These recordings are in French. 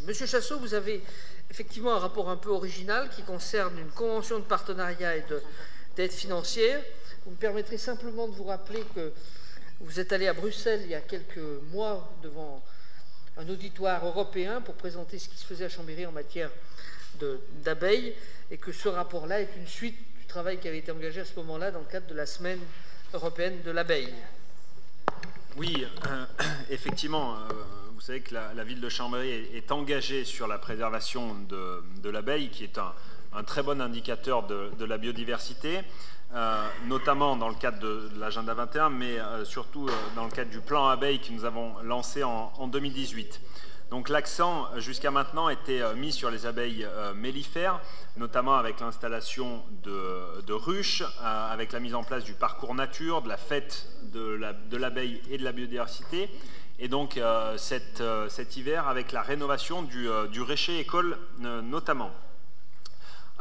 Monsieur Chassot, vous avez effectivement un rapport un peu original qui concerne une convention de partenariat et d'aide financière. Vous me permettrez simplement de vous rappeler que vous êtes allé à Bruxelles il y a quelques mois devant un auditoire européen pour présenter ce qui se faisait à Chambéry en matière d'abeilles, et que ce rapport-là est une suite du travail qui avait été engagé à ce moment-là dans le cadre de la Semaine européenne de l'abeille. Oui, effectivement, vous savez que la ville de Chambéry est engagée sur la préservation de l'abeille, qui est un très bon indicateur de la biodiversité, notamment dans le cadre de l'agenda 21, mais surtout dans le cadre du plan abeille que nous avons lancé en 2018. Donc l'accent jusqu'à maintenant était mis sur les abeilles mellifères, notamment avec l'installation de ruches, avec la mise en place du parcours nature, de la fête de l'abeille et de la biodiversité, et donc cet hiver avec la rénovation du récher école notamment.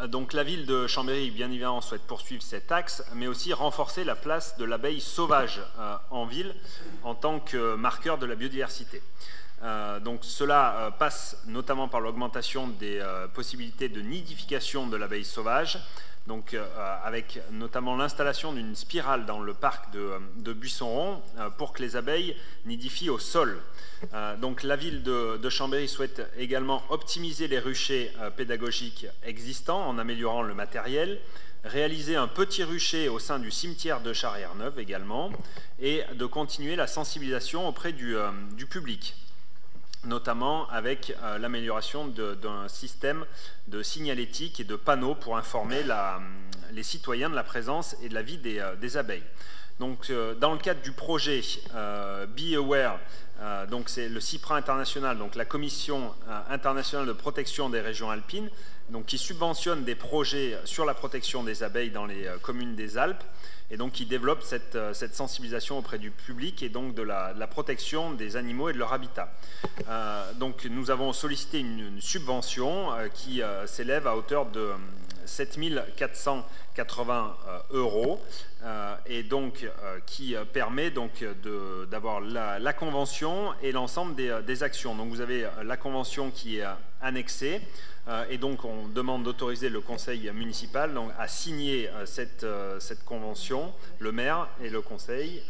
Donc la ville de Chambéry, bien évidemment, souhaite poursuivre cet axe, mais aussi renforcer la place de l'abeille sauvage en ville en tant que marqueur de la biodiversité. Donc cela passe notamment par l'augmentation des possibilités de nidification de l'abeille sauvage, donc avec notamment l'installation d'une spirale dans le parc de Buisson-Rond pour que les abeilles nidifient au sol. Donc la ville de Chambéry souhaite également optimiser les ruchers pédagogiques existants en améliorant le matériel, réaliser un petit rucher au sein du cimetière de Charrière-Neuve également, et de continuer la sensibilisation auprès du public, notamment avec l'amélioration d'un système de signalétique et de panneaux pour informer les citoyens de la présence et de la vie des abeilles. Donc, dans le cadre du projet Be Aware, donc c'est le CIPRA international, donc la Commission internationale de protection des régions alpines, donc qui subventionne des projets sur la protection des abeilles dans les communes des Alpes, et donc qui développe cette sensibilisation auprès du public et donc de la protection des animaux et de leur habitat. Donc nous avons sollicité une subvention qui s'élève à hauteur de 7 480 € et donc qui permet donc d'avoir la convention et l'ensemble des actions. Donc vous avez la convention qui est annexée, et donc on demande d'autoriser le conseil municipal donc, à signer cette convention, le maire et le conseil,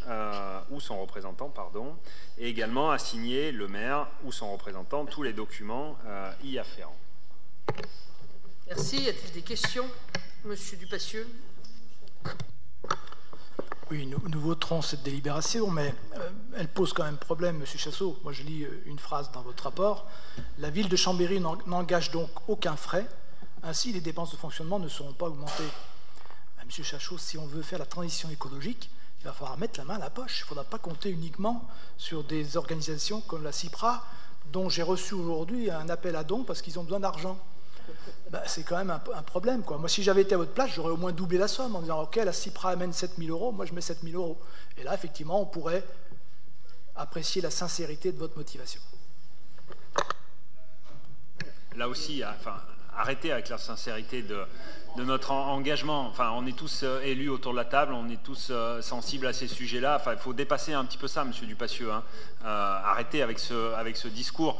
ou son représentant, pardon, et également à signer le maire ou son représentant tous les documents y afférents. Merci. Y a-t-il des questions, Monsieur Dupassieux? Oui, nous voterons cette délibération, mais elle pose quand même problème, Monsieur Chassot. Moi, je lis une phrase dans votre rapport. La ville de Chambéry n'engage donc aucun frais. Ainsi, les dépenses de fonctionnement ne seront pas augmentées. Monsieur Chassot, si on veut faire la transition écologique, il va falloir mettre la main à la poche. Il ne faudra pas compter uniquement sur des organisations comme la CIPRA, dont j'ai reçu aujourd'hui un appel à dons parce qu'ils ont besoin d'argent. Ben, c'est quand même un problème, quoi. Moi, si j'avais été à votre place, j'aurais au moins doublé la somme en disant « Ok, la CIPRA amène 7 000 €, moi je mets 7 000 €. » Et là, effectivement, on pourrait apprécier la sincérité de votre motivation. Là aussi, enfin, arrêtez avec la sincérité de notre engagement. Enfin, on est tous élus autour de la table, on est tous sensibles à ces sujets-là. Enfin, il faut dépasser un petit peu ça, Monsieur Dupassieux. Hein. Arrêtez avec ce discours.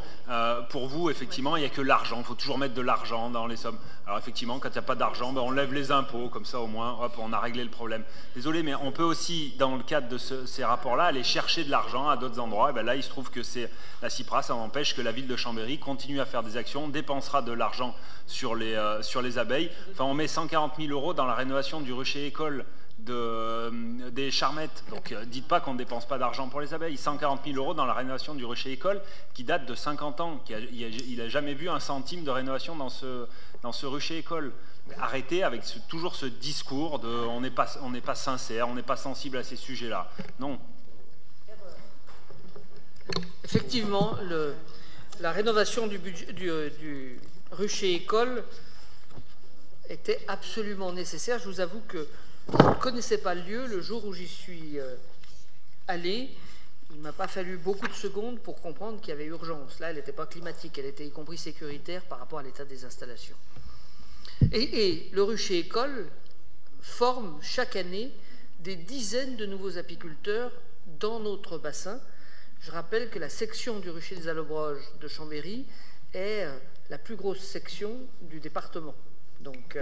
Pour vous, effectivement, il n'y a que l'argent. Il faut toujours mettre de l'argent dans les sommes. Alors, effectivement, quand il n'y a pas d'argent, ben, on lève les impôts. Comme ça, au moins, hop, on a réglé le problème. Désolé, mais on peut aussi, dans le cadre de ces rapports-là, aller chercher de l'argent à d'autres endroits. Et ben là, il se trouve que c'est la CIPRA. Ça empêche que la ville de Chambéry continue à faire des actions, dépensera de l'argent sur les abeilles. Enfin, on met 140 000 € dans la rénovation du rucher école des Charmettes. Donc, dites pas qu'on ne dépense pas d'argent pour les abeilles. 140 000 € dans la rénovation du rucher école qui date de 50 ans. Il n'a jamais vu un centime de rénovation dans ce rucher école. Arrêtez avec toujours ce discours de on n'est pas sincère, on n'est pas sensible à ces sujets-là. Non. Effectivement, la rénovation du rucher école était absolument nécessaire. Je vous avoue que je ne connaissais pas le lieu. Le jour où j'y suis allé, il ne m'a pas fallu beaucoup de secondes pour comprendre qu'il y avait urgence. Là, elle n'était pas climatique, elle était y compris sécuritaire par rapport à l'état des installations. Et le rucher école forme chaque année des dizaines de nouveaux apiculteurs dans notre bassin. Je rappelle que la section du rucher des Allobroges de Chambéry est la plus grosse section du département. Donc,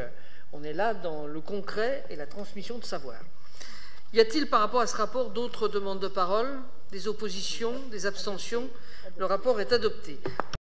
on est là dans le concret et la transmission de savoir. Y a-t-il par rapport à ce rapport d'autres demandes de parole, des oppositions, des abstentions? Le rapport est adopté.